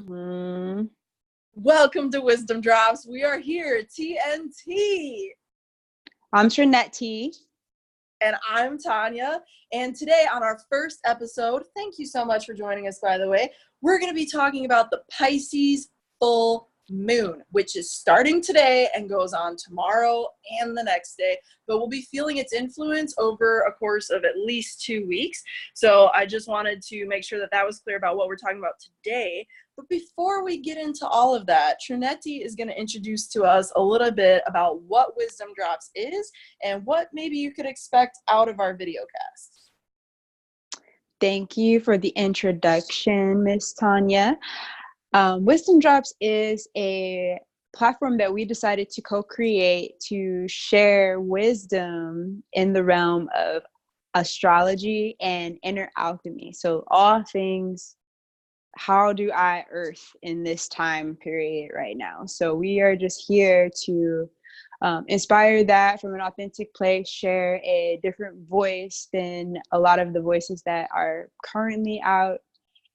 Mhm. Welcome to Wisdom Drops. We are here, TNT. I'm Treneti. And I'm Tonia. And today, on our first episode, thank you so much for joining us, by the way, we're going to be talking about the Pisces full moon, which is starting today and goes on tomorrow and the next day. But we'll be feeling its influence over a course of at least 2 weeks. So I just wanted to make sure that that was clear about what we're talking about today. But before we get into all of that, Treneti is going to introduce to us a little bit about what Wisdom Drops is and what maybe you could expect out of our video cast. Thank you for the introduction, Miss Tonia. Wisdom Drops is a platform that we decided to co-create to share wisdom in the realm of astrology and inner alchemy. So all things, how do I earth in this time period right now? So we are just here to inspire that from an authentic place, share a different voice than a lot of the voices that are currently out.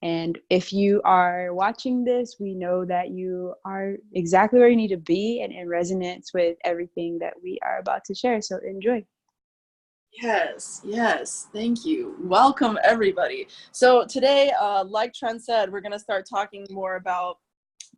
And if you are watching this, we know that you are exactly where you need to be and in resonance with everything that we are about to share. So enjoy. Yes, thank you. Welcome, everybody. So today, like Trent said, we're going to start talking more about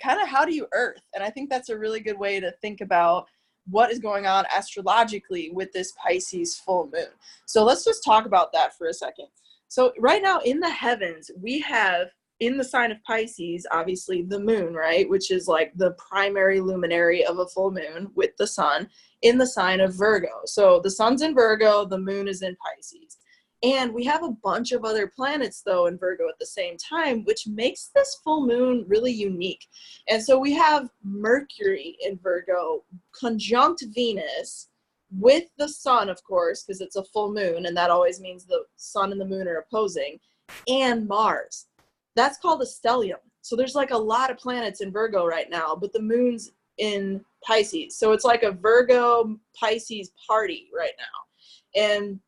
kind of how do you earth? And I think that's a really good way to think about what is going on astrologically with this Pisces full moon. So let's just talk about that for a second. So right now in the heavens, we have in the sign of Pisces, obviously the moon, right? Which is like the primary luminary of a full moon with the sun in the sign of Virgo. So the sun's in Virgo, the moon is in Pisces. And we have a bunch of other planets, though, in Virgo at the same time, which makes this full moon really unique. And so we have Mercury in Virgo, conjunct Venus, with the sun, of course, because it's a full moon, and that always means the sun and the moon are opposing, and Mars. That's called a stellium. So there's like a lot of planets in Virgo right now, but the moon's in Pisces. So it's like a Virgo Pisces party right now. And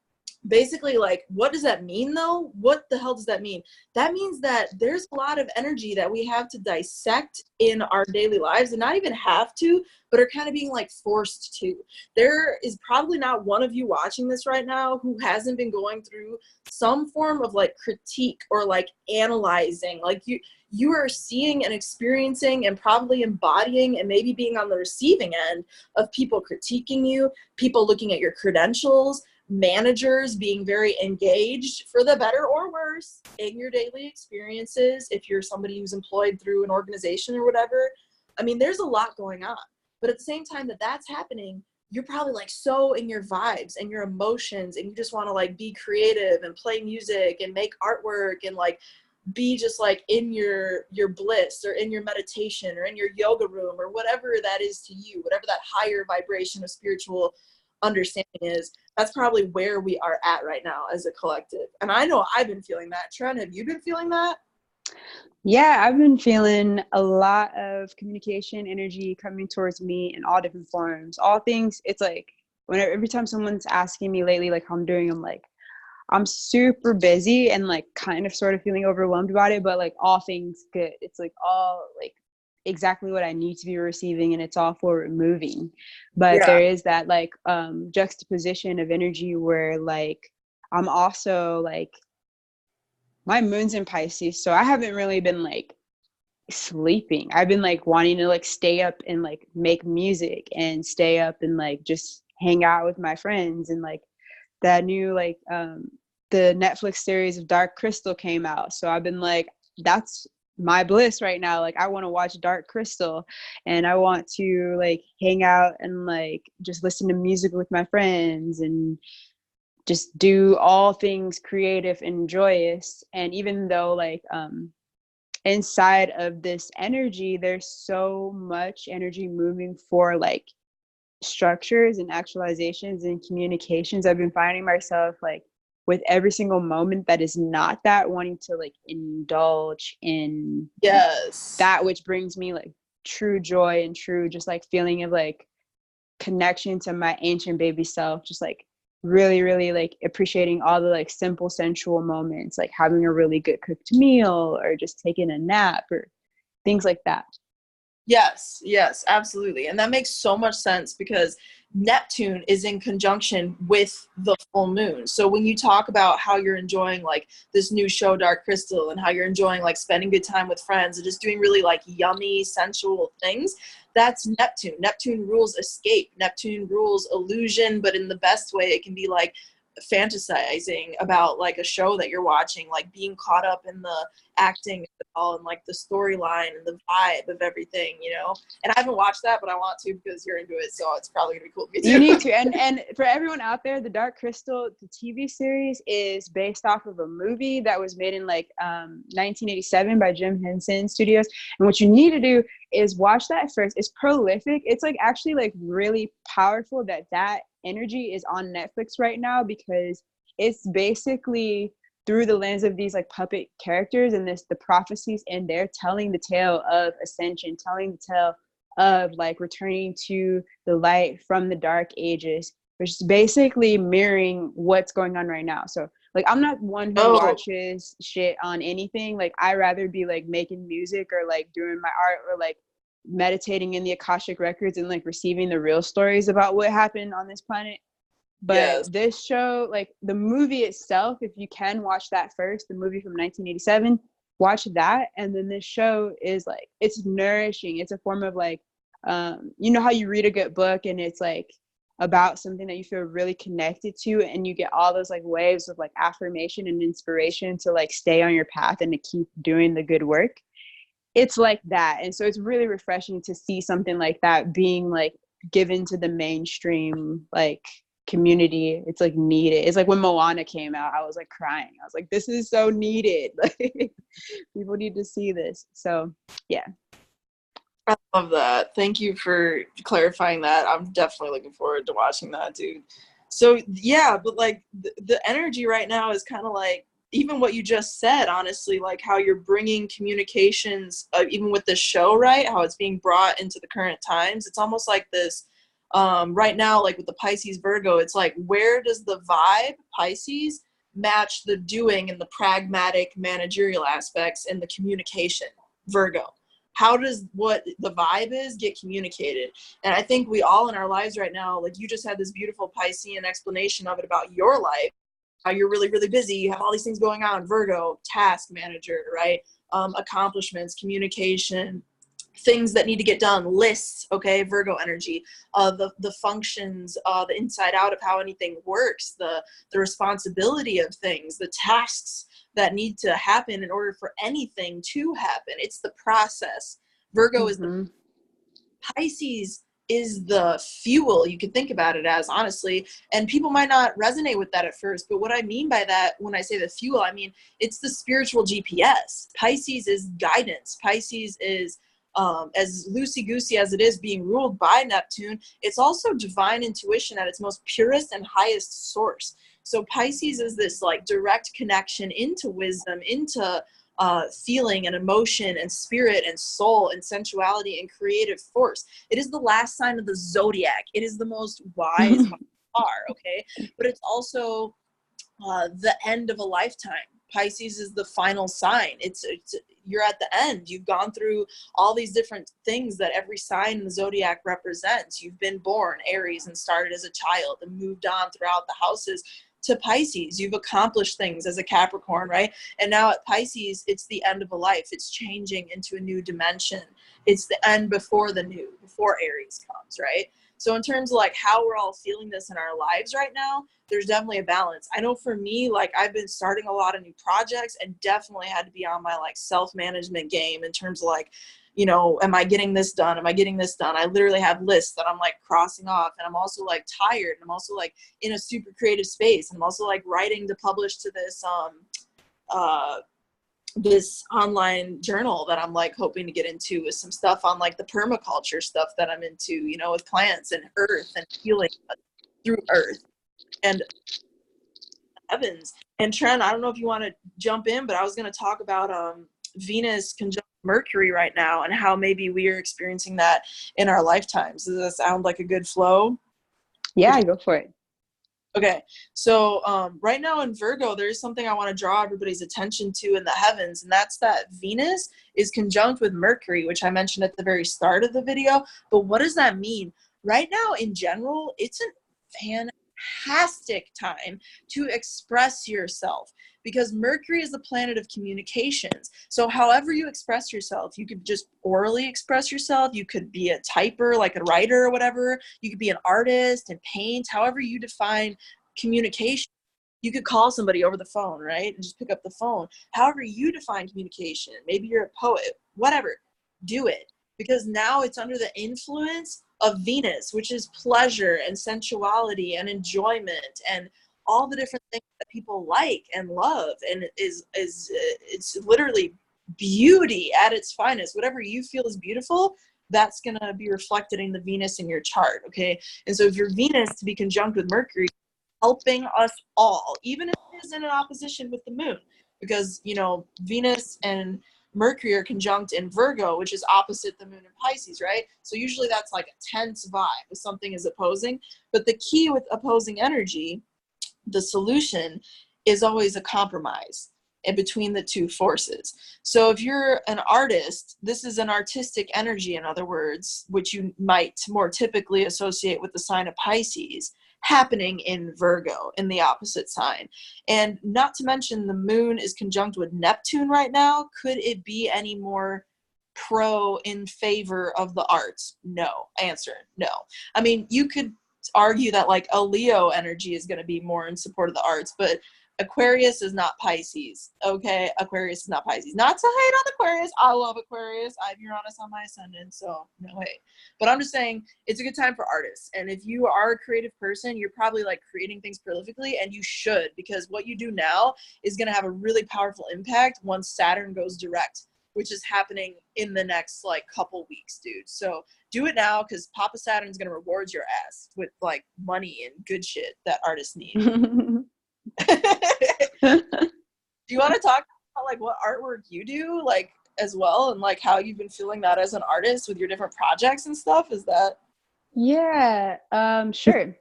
basically, like, what does that mean though? What the hell does that mean? That means that there's a lot of energy that we have to dissect in our daily lives, and not even have to, but are kind of being like forced to. There is probably not one of you watching this right now who hasn't been going through some form of like critique or like analyzing. Like you are seeing and experiencing and probably embodying and maybe being on the receiving end of people critiquing you, people looking at your credentials, managers being very engaged, for the better or worse, in your daily experiences. If you're somebody who's employed through an organization or whatever, I mean, there's a lot going on. But at the same time that that's happening, you're probably like so in your vibes and your emotions, and you just want to like be creative and play music and make artwork and like be just like in your bliss or in your meditation or in your yoga room or whatever that is to you, whatever that higher vibration of spiritual understanding is. That's probably where we are at right now as a collective. And I know I've been feeling that. Trent, have you been feeling that? Yeah, I've been feeling a lot of communication energy coming towards me in all different forms. All things, it's like whenever every time someone's asking me lately like how I'm doing, I'm like, I'm super busy and like kind of sort of feeling overwhelmed about it, but like all things good. It's like all like exactly what I need to be receiving, and it's all forward moving. But Yeah. there is that like juxtaposition of energy where like I'm also like my moon's in Pisces, so I haven't really been like sleeping. I've been like wanting to like stay up and like make music and stay up and like just hang out with my friends. And like that new like the Netflix series of Dark Crystal came out, so I've been like, that's my bliss right now. Like I want to watch Dark Crystal and I want to like hang out and like just listen to music with my friends and just do all things creative and joyous. And even though like inside of this energy there's so much energy moving for like structures and actualizations and communications, I've been finding myself like with every single moment that is not that, wanting to like indulge in Yes. that which brings me like true joy and true just like feeling of like connection to my ancient baby self, just like really like appreciating all the like simple sensual moments, like having a really good cooked meal or just taking a nap or things like that. Yes, absolutely. And that makes so much sense because Neptune is in conjunction with the full moon. So when you talk about how you're enjoying like this new show, Dark Crystal, and how you're enjoying like spending good time with friends and just doing really like yummy, sensual things, that's Neptune. Neptune rules escape. Neptune rules illusion, but in the best way. It can be like fantasizing about like a show that you're watching, like being caught up in the acting of it all and like the storyline and the vibe of everything, you know. And I haven't watched that, but I want to because you're into it, so it's probably gonna be cool to me too. You need to. And for everyone out there, the Dark Crystal, the TV series, is based off of a movie that was made in like 1987 by Jim Henson Studios. And what you need to do is watch that first. It's prolific. It's like actually like really powerful that energy is on Netflix right now, because it's basically through the lens of these like puppet characters and the prophecies in there, telling the tale of ascension, telling the tale of like returning to the light from the dark ages, which is basically mirroring what's going on right now. So like I'm not one who watches shit on anything. Like I rather be like making music or like doing my art or like meditating in the Akashic records and like receiving the real stories about what happened on this planet. But this show, like the movie itself, if you can watch that first, the movie from 1987, watch that. And then this show is like, it's nourishing. It's a form of like, you know how you read a good book and it's like about something that you feel really connected to, and you get all those like waves of like affirmation and inspiration to like stay on your path and to keep doing the good work. It's like that. And so it's really refreshing to see something like that being like given to the mainstream like community. It's like needed. It's like when Moana came out, I was like crying. I was like, this is so needed. Like people need to see this. So yeah. I love that. Thank you for clarifying that. I'm definitely looking forward to watching that, dude. So yeah, but like the energy right now is kind of like even what you just said, honestly, like how you're bringing communications, even with the show, right? How it's being brought into the current times. It's almost like this right now, like with the Pisces Virgo, it's like, where does the vibe Pisces match the doing and the pragmatic managerial aspects and the communication Virgo? How does what the vibe is get communicated? And I think we all in our lives right now, like you just had this beautiful Piscean explanation of it about your life, how you're really, really busy. You have all these things going on. Virgo, task manager, right? Accomplishments, communication, things that need to get done, lists, okay, Virgo energy, the functions, the inside out of how anything works, the responsibility of things, the tasks that need to happen in order for anything to happen. It's the process. Virgo is the Pisces is the fuel, you could think about it as, honestly, and people might not resonate with that at first, but what I mean by that when I say the fuel, I mean it's the spiritual GPS. Pisces is guidance. Pisces is as loosey-goosey as it is being ruled by Neptune, it's also divine intuition at its most purest and highest source. So Pisces is this like direct connection into wisdom, into feeling and emotion and spirit and soul and sensuality and creative force. It is the last sign of the zodiac. It is the most wise by far, okay? But it's also the end of a lifetime. Pisces is the final sign. It's you're at the end. You've gone through all these different things that every sign in the zodiac represents. You've been born Aries and started as a child and moved on throughout the houses to Pisces. You've accomplished things as a Capricorn, right? And now at Pisces, it's the end of a life. It's changing into a new dimension. It's the end before the new, before Aries comes, right? So in terms of like how we're all feeling this in our lives right now, there's definitely a balance. I know for me, like I've been starting a lot of new projects and definitely had to be on my like self-management game in terms of like, you know, am I getting this done? Am I getting this done? I literally have lists that I'm like crossing off, and I'm also like tired, and I'm also like in a super creative space. I'm also like writing to publish to this online journal that I'm like hoping to get into with some stuff on like the permaculture stuff that I'm into, you know, with plants and earth and healing through earth and heavens. And Trent, I don't know if you want to jump in, but I was going to talk about Venus conjunct Mercury right now and how maybe we are experiencing that in our lifetimes. Does that sound like a good flow? Yeah, go for it. Okay, so right now in Virgo, there's something I want to draw everybody's attention to in the heavens, and that's that Venus is conjunct with Mercury, which I mentioned at the very start of the video. But what does that mean? Right now, in general, it's a fantastic time to express yourself because Mercury is the planet of communications. So however you express yourself, you could just orally express yourself. You could be a typer, like a writer or whatever. You could be an artist and paint, however you define communication. You could call somebody over the phone, right? And just pick up the phone. However you define communication, maybe you're a poet, whatever, do it. Because now it's under the influence of Venus, which is pleasure and sensuality and enjoyment and all the different things that people like and love, and it's literally beauty at its finest. Whatever you feel is beautiful, that's going to be reflected in the Venus in your chart, okay? And so if your Venus to be conjunct with Mercury, helping us all, even if it is in an opposition with the moon, because, you know, Venus and Mercury are conjunct in Virgo, which is opposite the moon in Pisces, right? So usually that's like a tense vibe if something is opposing. But the key with opposing energy, the solution, is always a compromise in between the two forces. So if you're an artist, this is an artistic energy, in other words, which you might more typically associate with the sign of Pisces, happening in Virgo, in the opposite sign. And not to mention the moon is conjunct with Neptune right now. Could it be any more pro in favor of the arts? No. Answer, no. I mean, you could argue that like a Leo energy is going to be more in support of the arts, but Aquarius is not Pisces, okay? Aquarius is not Pisces. Not to hate on Aquarius. I love Aquarius. I have Uranus on my ascendant, so no hate. But I'm just saying it's a good time for artists. And if you are a creative person, you're probably like creating things prolifically, and you should, because what you do now is going to have a really powerful impact once Saturn goes direct, which is happening in the next like couple weeks, dude. So do it now, because Papa Saturn's going to reward your ass with like money and good shit that artists need. Do you want to talk about like what artwork you do, like as well, and like how you've been feeling that as an artist with your different projects and stuff? Is that? Yeah, sure.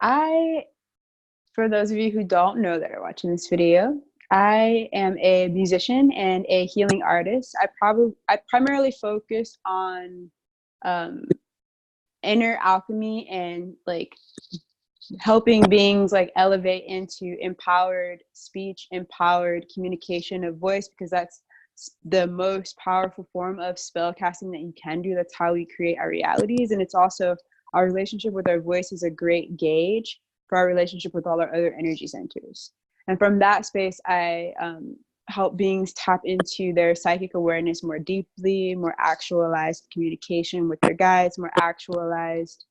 For those of you who don't know that are watching this video, I am a musician and a healing artist. I primarily focus on inner alchemy and like helping beings like elevate into empowered speech, empowered communication of voice, because that's the most powerful form of spell casting that you can do. That's how we create our realities. And it's also our relationship with our voice is a great gauge for our relationship with all our other energy centers. And from that space, I help beings tap into their psychic awareness more deeply, more actualized communication with their guides, more actualized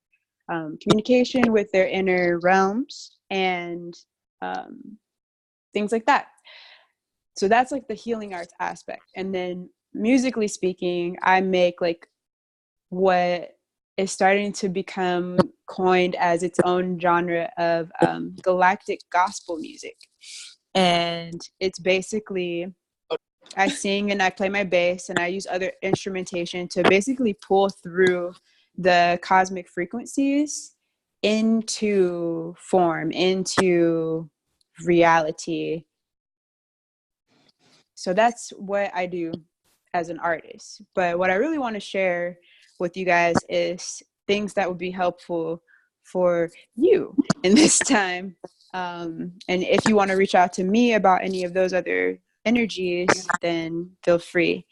communication with their inner realms, and things like that. So that's like the healing arts aspect. And then musically speaking, I make like what is starting to become coined as its own genre of galactic gospel music. And it's basically, I sing and I play my bass and I use other instrumentation to basically pull through the cosmic frequencies into form, into reality. So that's what I do as an artist. But what I really want to share with you guys is things that would be helpful for you in this time. And if you want to reach out to me about any of those other energies, then feel free.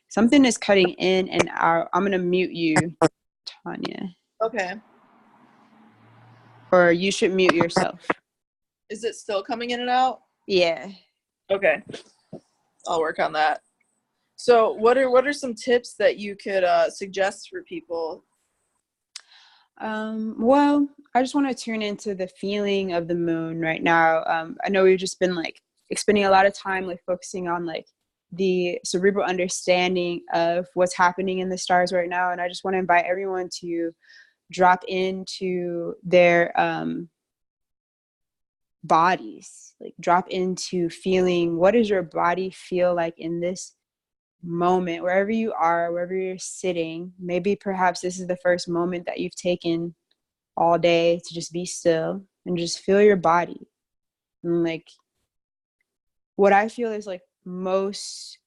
Something is cutting in and out. I'm going to mute you, Tonia. Okay. Or you should mute yourself. Is it still coming in and out? Yeah. Okay. I'll work on that. So what are some tips that you could suggest for people? Well, I just want to tune into the feeling of the moon right now. I know we've just been like spending a lot of time like focusing on like the cerebral understanding of what's happening in the stars right now. And I just want to invite everyone to drop into their bodies, like drop into feeling, what does your body feel like in this moment, wherever you are, wherever you're sitting. Maybe perhaps this is the first moment that you've taken all day to just be still. and just feel your body. And like what I feel is like most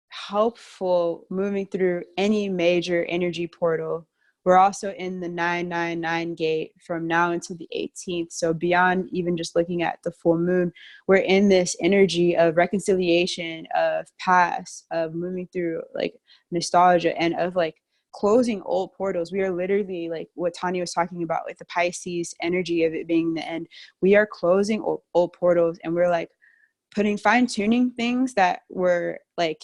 helpful moving through any major energy portal. We're also in the 999 gate from now until the 18th. So beyond even just looking at the full moon, we're in this energy of reconciliation, of past, of moving through like nostalgia, and of like closing old portals. We are literally like what Tonia was talking about with the Pisces energy of it being the end. We are closing old portals, and we're like fine tuning things that were like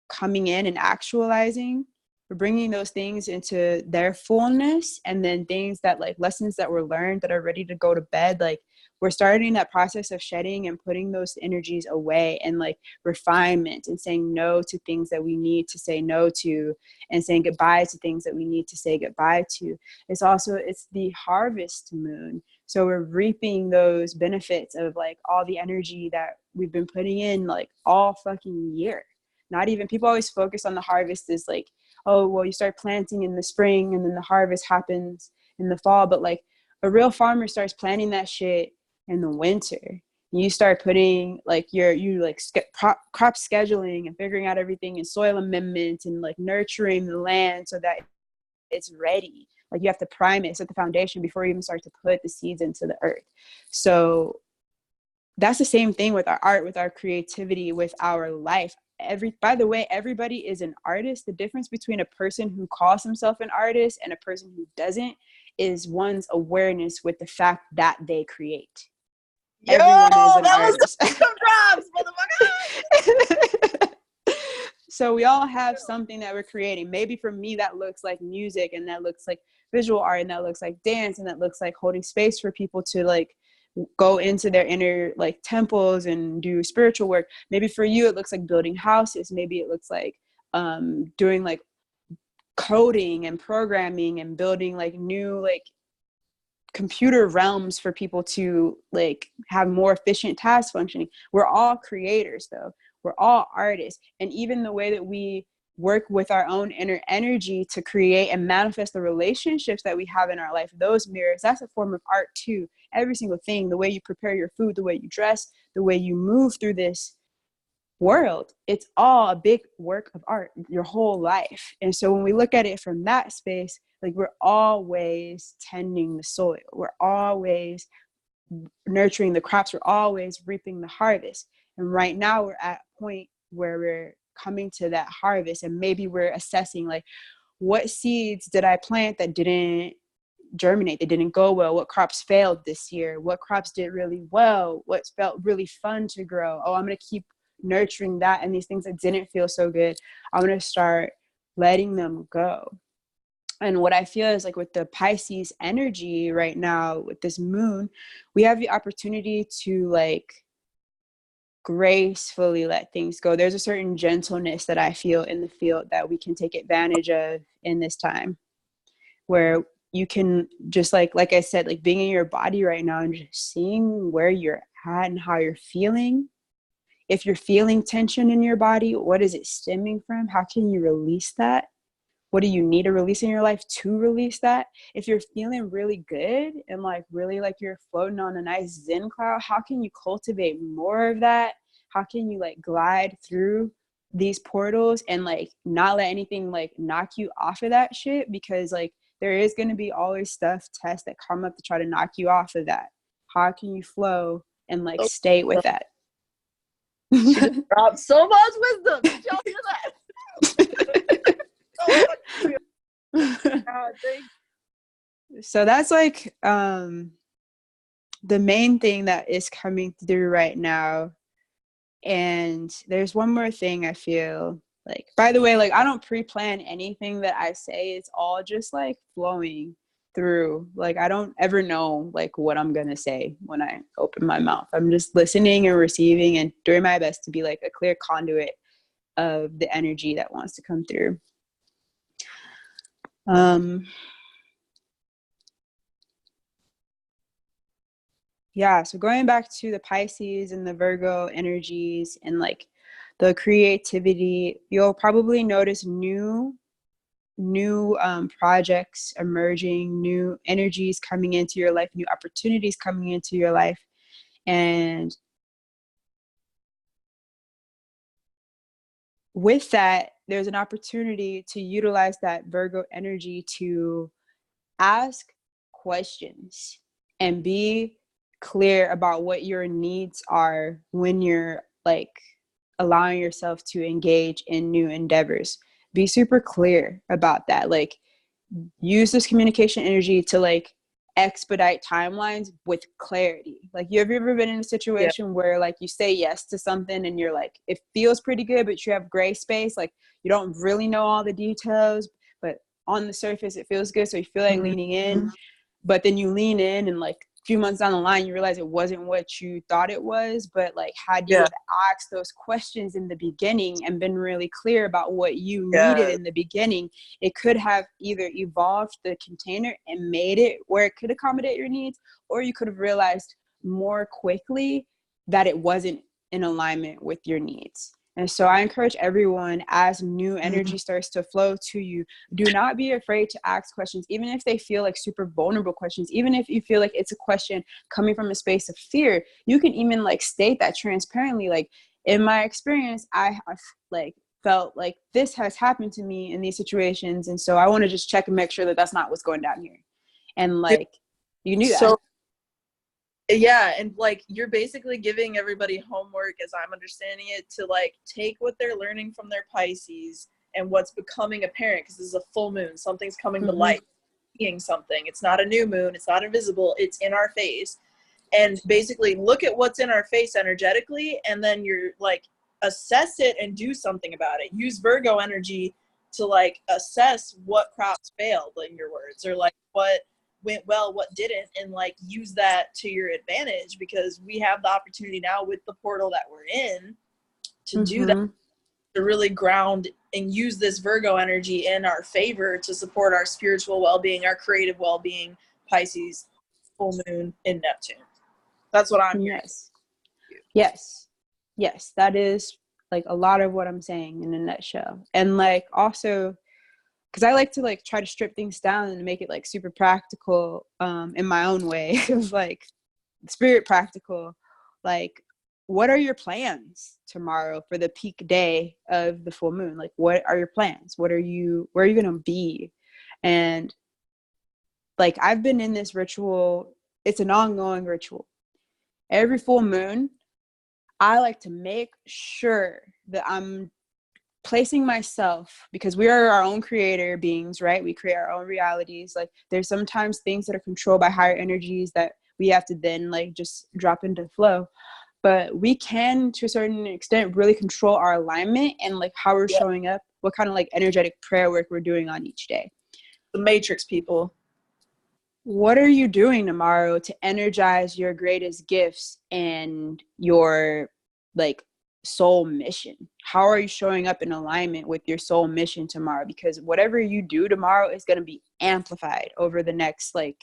coming in and actualizing. We're bringing those things into their fullness, and then things that like lessons that were learned that are ready to go to bed, like we're starting that process of shedding and putting those energies away, and like refinement, and saying no to things that we need to say no to, and saying goodbye to things that we need to say goodbye to. It's the harvest moon, so we're reaping those benefits of like all the energy that we've been putting in like all fucking year. Not even, people always focus on the harvest as like, oh, well, you start planting in the spring and then the harvest happens in the fall. But like a real farmer starts planting that shit in the winter. You start putting like crop scheduling and figuring out everything, and soil amendments, and like nurturing the land so that it's ready. Like you have to prime it, set the foundation before you even start to put the seeds into the earth. So that's the same thing with our art, with our creativity, with our life. By the way, everybody is an artist. The difference between a person who calls himself an artist and a person who doesn't is one's awareness with the fact that they create. Yo, everyone is an that artist. Was some Dropz, motherfucker. So we all have something that we're creating. Maybe for me that looks like music, and that looks like visual art, and that looks like dance, and that looks like holding space for people to like go into their inner like temples and do spiritual work. Maybe for you it looks like building houses. Maybe it looks like doing like coding and programming and building like new like computer realms for people to like have more efficient task functioning. We're all creators though. We're all artists. And even the way that we work with our own inner energy to create and manifest the relationships that we have in our life, those mirrors, that's a form of art too. Every single thing, the way you prepare your food, the way you dress, the way you move through this world, it's all a big work of art, your whole life. And so when we look at it from that space, like we're always tending the soil, we're always nurturing the crops, we're always reaping the harvest. And right now we're at a point where we're coming to that harvest, and maybe we're assessing like, what seeds did I plant that didn't germinate, they didn't go well? What crops failed this year? What crops did really well? What felt really fun to grow? Oh, I'm going to keep nurturing that. And these things that didn't feel so good, I'm going to start letting them go. And what I feel is like with the Pisces energy right now, with this moon, we have the opportunity to like gracefully let things go. There's a certain gentleness that I feel in the field that we can take advantage of in this time, where you can just like I said, like being in your body right now and just seeing where you're at and how you're feeling. If you're feeling tension in your body, what is it stemming from? How can you release that? What do you need to release in your life to release that? If you're feeling really good and like really like you're floating on a nice Zen cloud, how can you cultivate more of that? How can you like glide through these portals and like not let anything like knock you off of that shit? Because like there is going to be always tests that come up to try to knock you off of that. How can you flow and like stay with that? She just dropped so much wisdom. Did y'all hear that? So that's like the main thing that is coming through right now. And there's one more thing I feel like, by the way, like I don't pre-plan anything that I say. It's all just like flowing through. Like I don't ever know like what I'm gonna say when I open my mouth. I'm just listening and receiving and doing my best to be like a clear conduit of the energy that wants to come through. Yeah, so going back to the Pisces and the Virgo energies and like the creativity, you'll probably notice new new projects emerging, new energies coming into your life, new opportunities coming into your life. And with that, there's an opportunity to utilize that Virgo energy to ask questions and be clear about what your needs are when you're like allowing yourself to engage in new endeavors. Be super clear about that. Like, use this communication energy to like expedite timelines with clarity. Like, you have you ever been in a situation where like you say yes to something and you're like, it feels pretty good, but you have gray space, like you don't really know all the details, but on the surface it feels good, so you feel like leaning in, but then you lean in and like a few months down the line you realize it wasn't what you thought it was. But like, had you have asked those questions in the beginning and been really clear about what you needed in the beginning, it could have either evolved the container and made it where it could accommodate your needs, or you could have realized more quickly that it wasn't in alignment with your needs. And so I encourage everyone, as new energy starts to flow to you, do not be afraid to ask questions, even if they feel like super vulnerable questions. Even if you feel like it's a question coming from a space of fear, you can even like state that transparently. Like, in my experience, I have like felt like this has happened to me in these situations. And so I want to just check and make sure that that's not what's going down here. And like, you knew that. So yeah, and like you're basically giving everybody homework, as I'm understanding it, to like take what they're learning from their Pisces and what's becoming apparent, because this is a full moon, something's coming to light, seeing something. It's not a new moon, it's not invisible, it's in our face. And basically look at what's in our face energetically, and then you're like, assess it and do something about it. Use Virgo energy to like assess what crops failed, in your words, or like what went well, what didn't, and like use that to your advantage, because we have the opportunity now with the portal that we're in to do that, to really ground and use this Virgo energy in our favor to support our spiritual well-being, our creative well-being. Pisces, full moon in Neptune. That's what I'm hearing. Yes, that is like a lot of what I'm saying in a nutshell. And like, also, because I like to like try to strip things down and make it like super practical in my own way of like spirit practical. Like, what are your plans tomorrow for the peak day of the full moon? Like, what are your plans? Where are you going to be? And like, I've been in this ritual. It's an ongoing ritual. Every full moon, I like to make sure that I'm placing myself, because we are our own creator beings, right? We create our own realities. Like, there's sometimes things that are controlled by higher energies that we have to then like just drop into flow. But we can, to a certain extent, really control our alignment and like how we're showing up, what kind of like energetic prayer work we're doing on each day. The Matrix people. What are you doing tomorrow to energize your greatest gifts and your like soul mission? How are you showing up in alignment with your soul mission tomorrow? Because whatever you do tomorrow is going to be amplified over the next like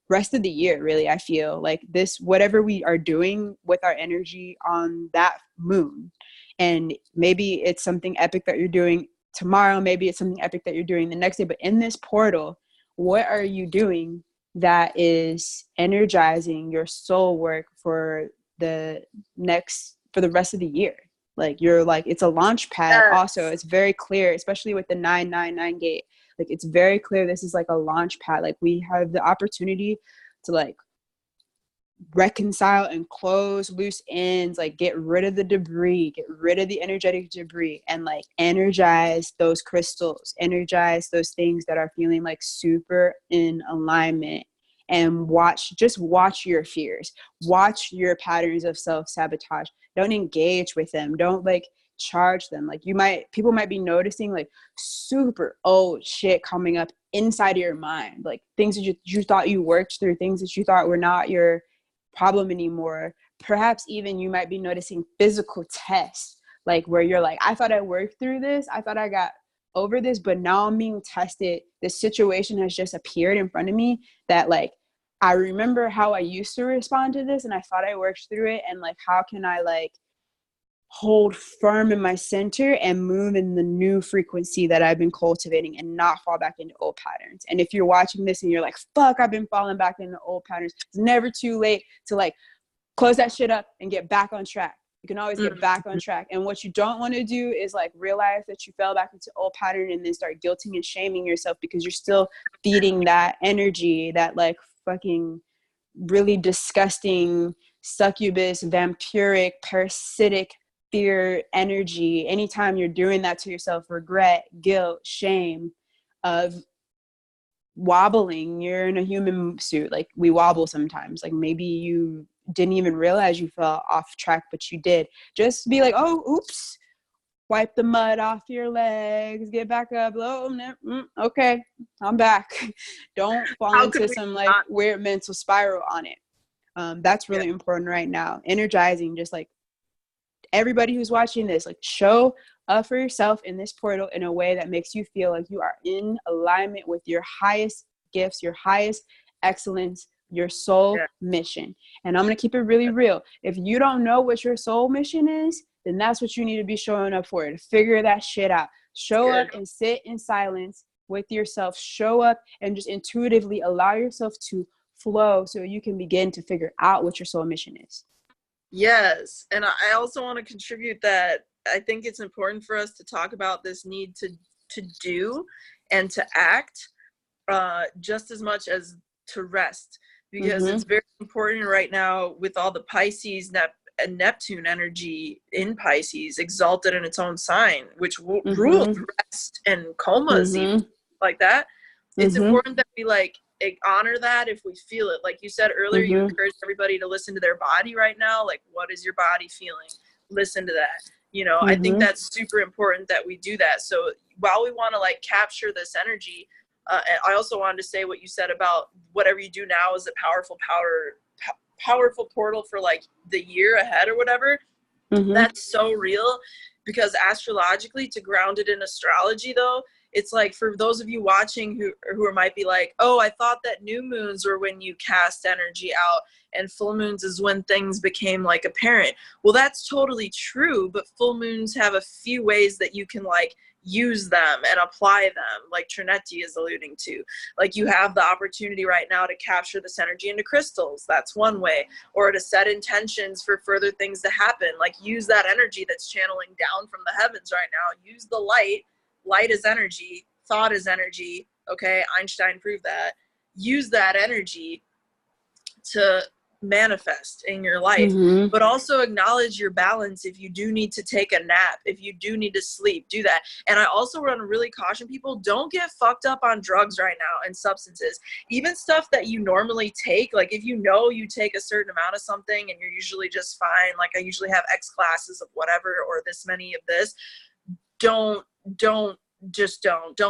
rest of the year. Really, I feel like this, whatever we are doing with our energy on that moon, and maybe it's something epic that you're doing tomorrow, maybe it's something epic that you're doing the next day, but in this portal, what are you doing that is energizing your soul work for the rest of the year? Like, you're like, it's a launch pad. Also, it's very clear, especially with the 999 gate, like it's very clear this is like a launch pad. Like, we have the opportunity to like reconcile and close loose ends, like get rid of the debris, get rid of the energetic debris, and like energize those crystals, energize those things that are feeling like super in alignment. And watch your fears, watch your patterns of self-sabotage. Don't engage with them, don't like charge them. Like, people might be noticing like super old shit coming up inside of your mind, like things that you thought you worked through, things that you thought were not your problem anymore. Perhaps even you might be noticing physical tests, like where you're like, I thought I worked through this, I thought I got over this, but now I'm being tested. This situation has just appeared in front of me that like, I remember how I used to respond to this and I thought I worked through it, and like, how can I like hold firm in my center and move in the new frequency that I've been cultivating and not fall back into old patterns. And if you're watching this and you're like, fuck, I've been falling back into old patterns, it's never too late to like close that shit up and get back on track. You can always get back on track. And what you don't want to do is like realize that you fell back into old pattern and then start guilting and shaming yourself because you're still feeding that energy, that like fucking really disgusting succubus, vampiric, parasitic fear energy. Anytime you're doing that to yourself, regret, guilt, shame of wobbling, you're in a human suit. Like we wobble sometimes. Like maybe you didn't even realize you fell off track, but you did. Just be like, oh, oops, wipe the mud off your legs, get back up. Oh, okay, I'm back. Don't fall into some like weird mental spiral on it. That's really important right now. Energizing, just like everybody who's watching this, like show up for yourself in this portal in a way that makes you feel like you are in alignment with your highest gifts, your highest excellence, your soul mission. And I'm going to keep it really real. If you don't know what your soul mission is, then that's what you need to be showing up for, to figure that shit out. Show up and sit in silence with yourself. Show up and just intuitively allow yourself to flow so you can begin to figure out what your soul mission is. Yes. And I also want to contribute that I think it's important for us to talk about this need to do and to act just as much as to rest, because it's very important right now with all the Pisces and Neptune energy in Pisces exalted in its own sign, which rules rest and comas, even like that. It's important that we like honor that if we feel it. Like you said earlier, you encourage everybody to listen to their body right now. Like, what is your body feeling? Listen to that. You know, I think that's super important that we do that. So while we want to like capture this energy, and I also wanted to say what you said about whatever you do now is a powerful portal for like the year ahead or whatever. That's so real, because astrologically, to ground it in astrology though, it's like for those of you watching who might be like, oh, I thought that new moons were when you cast energy out and full moons is when things became like apparent. Well, that's totally true, but full moons have a few ways that you can like use them and apply them, like Treneti is alluding to. Like you have the opportunity right now to capture this energy into crystals. That's one way. Or to set intentions for further things to happen. Like use that energy that's channeling down from the heavens right now. Use the light. Light is energy. Thought is energy. Okay, Einstein proved that. Use that energy to manifest in your life, but also acknowledge your balance. If you do need to take a nap, if you do need to sleep, do that. And I also want to really caution people, don't get fucked up on drugs right now and substances, even stuff that you normally take. Like if you know you take a certain amount of something and you're usually just fine, like I usually have X classes of whatever or this many of this, don't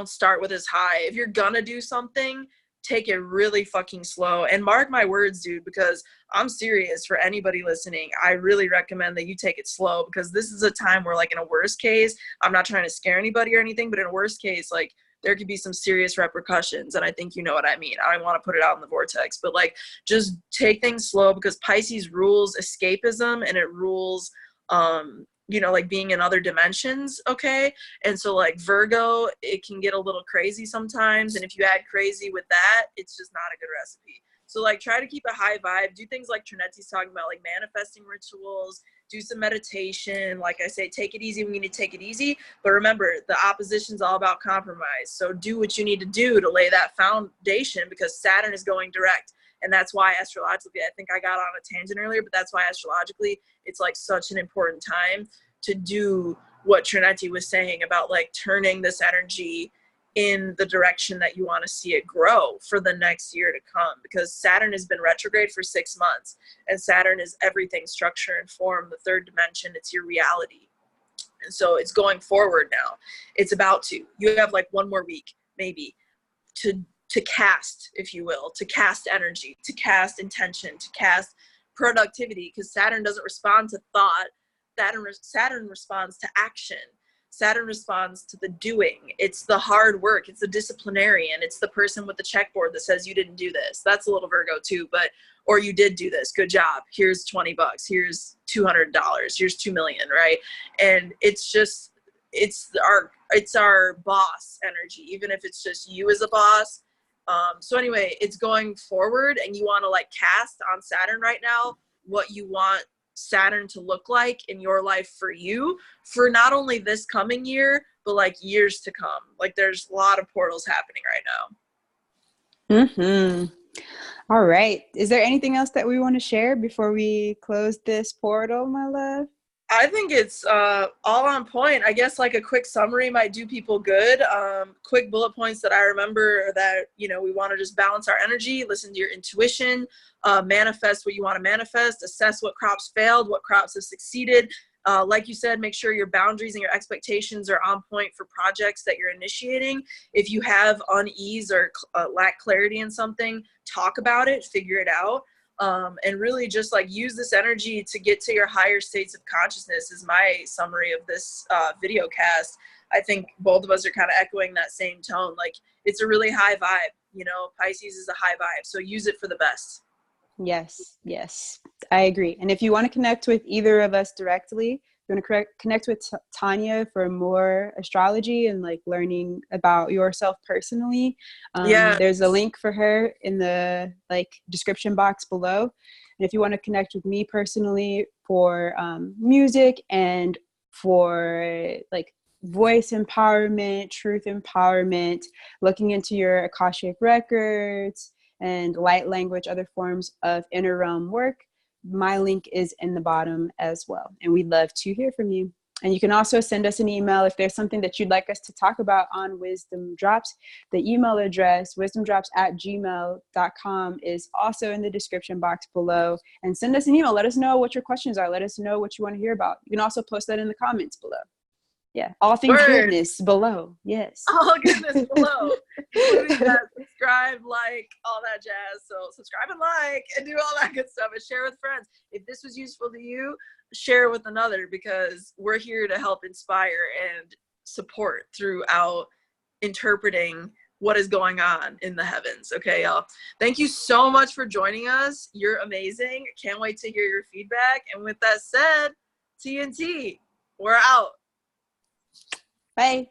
start with as high. If you're gonna do something, take it really fucking slow. And mark my words, dude, because I'm serious, for anybody listening, I really recommend that you take it slow, because this is a time where like in a worst case, I'm not trying to scare anybody or anything, but in a worst case, like there could be some serious repercussions. And I think you know what I mean. I don't want to put it out in the vortex, but like just take things slow, because Pisces rules escapism and it rules you know, like being in other dimensions. Okay. And so like Virgo, it can get a little crazy sometimes. And if you add crazy with that, it's just not a good recipe. So like try to keep a high vibe, do things like Treneti's talking about, like manifesting rituals, do some meditation. Like I say, take it easy when you need to take it easy. But remember, the opposition's all about compromise. So do what you need to do to lay that foundation, because Saturn is going direct. And that's why astrologically, I think I got on a tangent earlier, but that's why astrologically, it's like such an important time to do what Treneti was saying about like turning this energy in the direction that you want to see it grow for the next year to come, because Saturn has been retrograde for 6 months, and Saturn is everything, structure and form, the third dimension. It's your reality. And so it's going forward now. It's about to. You have like one more week, maybe, to cast, if you will, to cast energy, to cast intention, to cast productivity, because Saturn doesn't respond to thought. Saturn responds to action. Saturn responds to the doing. It's the hard work. It's the disciplinarian. It's the person with the checkboard that says you didn't do this. That's a little Virgo too, but, or you did do this. Good job. Here's $20. Here's $200. Here's 2 million, right? And it's just, it's our boss energy, even if it's just you as a boss. So anyway, it's going forward, and you want to like cast on Saturn right now what you want Saturn to look like in your life for you, for not only this coming year, but like years to come. Like there's a lot of portals happening right now. All right. Is there anything else that we want to share before we close this portal, my love? I think it's all on point. I guess like a quick summary might do people good. Quick bullet points that I remember that, you know, we want to just balance our energy, listen to your intuition, manifest what you want to manifest, assess what crops failed, what crops have succeeded. Like you said, make sure your boundaries and your expectations are on point for projects that you're initiating. If you have unease or lack clarity in something, talk about it, figure it out. And really just like use this energy to get to your higher states of consciousness is my summary of this video cast. I think both of us are kind of echoing that same tone. Like it's a really high vibe, you know, Pisces is a high vibe. So use it for the best. Yes, yes, I agree. And if you want to connect with either of us directly, you want to connect with Tonia for more astrology and like learning about yourself personally, there's a link for her in the like description box below. And if you want to connect with me personally for music and for like voice empowerment, truth empowerment, looking into your Akashic records and light language, other forms of inner realm work, my link is in the bottom as well. And we'd love to hear from you. And you can also send us an email if there's something that you'd like us to talk about on Wizdom Dropz. The email address, wisdomdrops@gmail.com, is also in the description box below. And send us an email. Let us know what your questions are. Let us know what you want to hear about. You can also post that in the comments below. Yeah, all things goodness below. Yes. All goodness below. Including that subscribe, like, all that jazz. So subscribe and like and do all that good stuff and share with friends. If this was useful to you, share with another, because we're here to help inspire and support throughout interpreting what is going on in the heavens. Okay, y'all. Thank you so much for joining us. You're amazing. Can't wait to hear your feedback. And with that said, TNT, we're out. Bye.